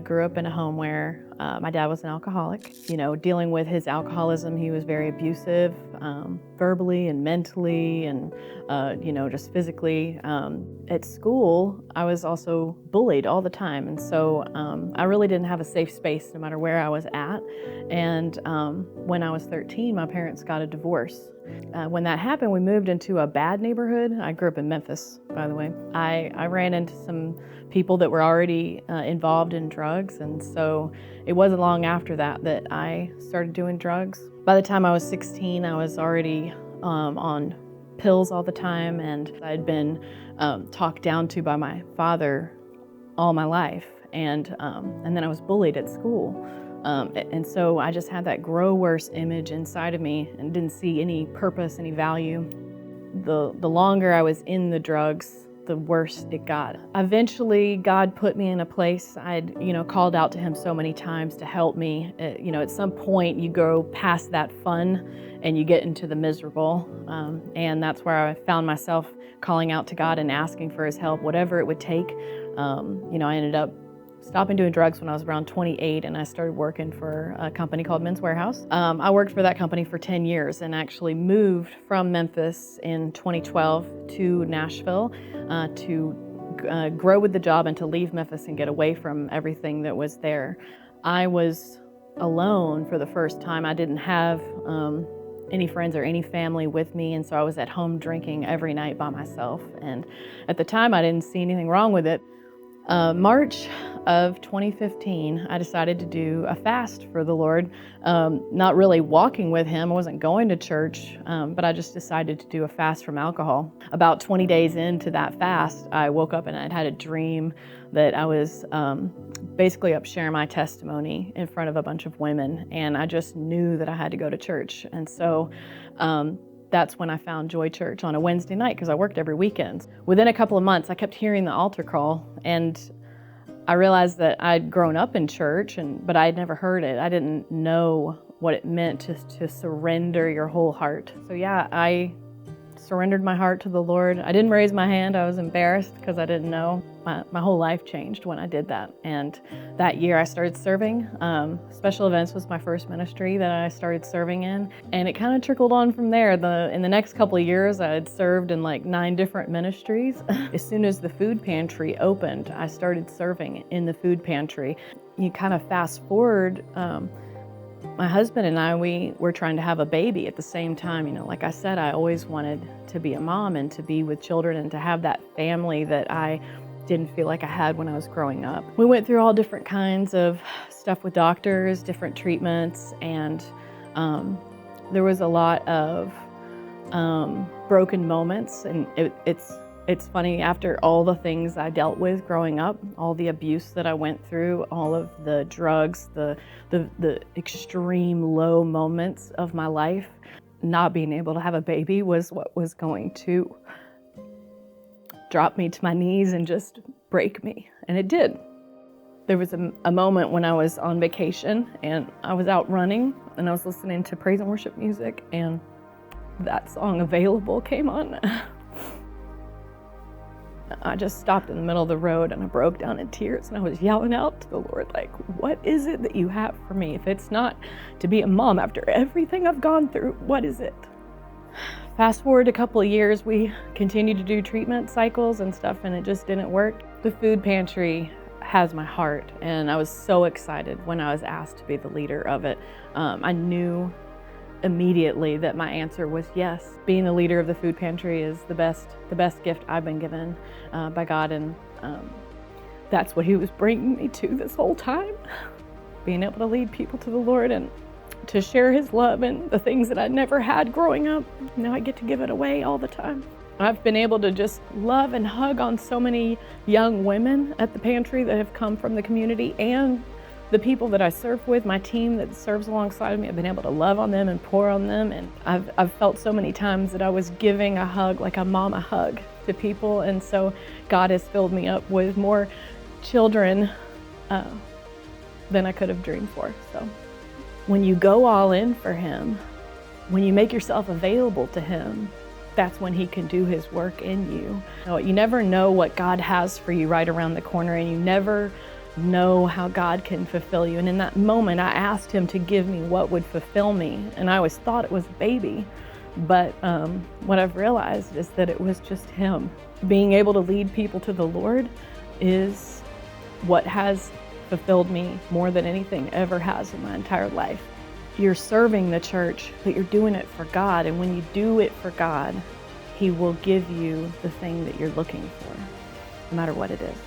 Grew up in a home where my dad was an alcoholic. Dealing with his alcoholism, he was very abusive, verbally and mentally and, just physically. At school, I was also bullied all the time. And so I really didn't have a safe space no matter where I was at. And when I was 13, my parents got a divorce. When that happened, we moved into a bad neighborhood. I grew up in Memphis, by the way. I ran into some people that were already involved in drugs, and so it wasn't long after that I started doing drugs. By the time I was 16, I was already on pills all the time, and I'd been talked down to by my father all my life, and then I was bullied at school. And so I just had that grow worse image inside of me and didn't see any purpose, any value. The longer I was in the drugs, the worse it got. Eventually, God put me in a place. I'd, called out to him so many times to help me. At some point you go past that fun and you get into the miserable. And that's where I found myself calling out to God and asking for his help, whatever it would take. I ended up stopping doing drugs when I was around 28, and I started working for a company called Men's Warehouse. I worked for that company for 10 years and actually moved from Memphis in 2012 to Nashville to grow with the job and to leave Memphis and get away from everything that was there. I was alone for the first time. I didn't have any friends or any family with me, and so I was at home drinking every night by myself. And at the time, I didn't see anything wrong with it. March of 2015, I decided to do a fast for the Lord. Not really walking with him, I wasn't going to church, but I just decided to do a fast from alcohol. About 20 days into that fast, I woke up and I'd had a dream that I was basically up sharing my testimony in front of a bunch of women, and I just knew that I had to go to church. And so that's when I found Joy Church on a Wednesday night, because I worked every weekend. Within a couple of months, I kept hearing the altar call, and I realized that I'd grown up in church, but I'd never heard it. I didn't know what it meant to surrender your whole heart. So yeah, I surrendered my heart to the Lord. I didn't raise my hand. I was embarrassed because I didn't know. My whole life changed when I did that. And that year I started serving. Special events was my first ministry that I started serving in. And it kind of trickled on from there. In the next couple of years, I had served in like 9 different ministries. As soon as the food pantry opened, I started serving in the food pantry. You kind of fast forward, my husband and I, we were trying to have a baby at the same time. Like I said, I always wanted to be a mom and to be with children and to have that family that I didn't feel like I had when I was growing up. We went through all different kinds of stuff with doctors, different treatments, and there was a lot of broken moments. And it's funny, after all the things I dealt with growing up, all the abuse that I went through, all of the drugs, the extreme low moments of my life, not being able to have a baby was what was going to drop me to my knees and just break me. And it did. There was a moment when I was on vacation and I was out running and I was listening to praise and worship music, and that song Available came on. I just stopped in the middle of the road and I broke down in tears, and I was yelling out to the Lord, like, what is it that you have for me? If it's not to be a mom after everything I've gone through, what is it? Fast forward a couple of years, we continued to do treatment cycles and stuff, and it just didn't work. The food pantry has my heart, and I was so excited when I was asked to be the leader of it. I knew immediately that my answer was yes. Being the leader of the food pantry is the best gift I've been given by God, and that's what he was bringing me to this whole time. Being able to lead people to the Lord and to share his love and the things that I never had growing up. Now I get to give it away all the time. I've been able to just love and hug on so many young women at the pantry that have come from the community, and the people that I serve with, my team that serves alongside of me. I've been able to love on them and pour on them, and I've felt so many times that I was giving a hug, like a mama hug, to people, and so God has filled me up with more children than I could have dreamed for. So when you go all in for him, when you make yourself available to him, that's when he can do his work in you. You never know what God has for you right around the corner, and you never know how God can fulfill you. And in that moment, I asked him to give me what would fulfill me. And I always thought it was a baby. But what I've realized is that it was just him. Being able to lead people to the Lord is what has fulfilled me more than anything ever has in my entire life. You're serving the church, but you're doing it for God. And when you do it for God, he will give you the thing that you're looking for, no matter what it is.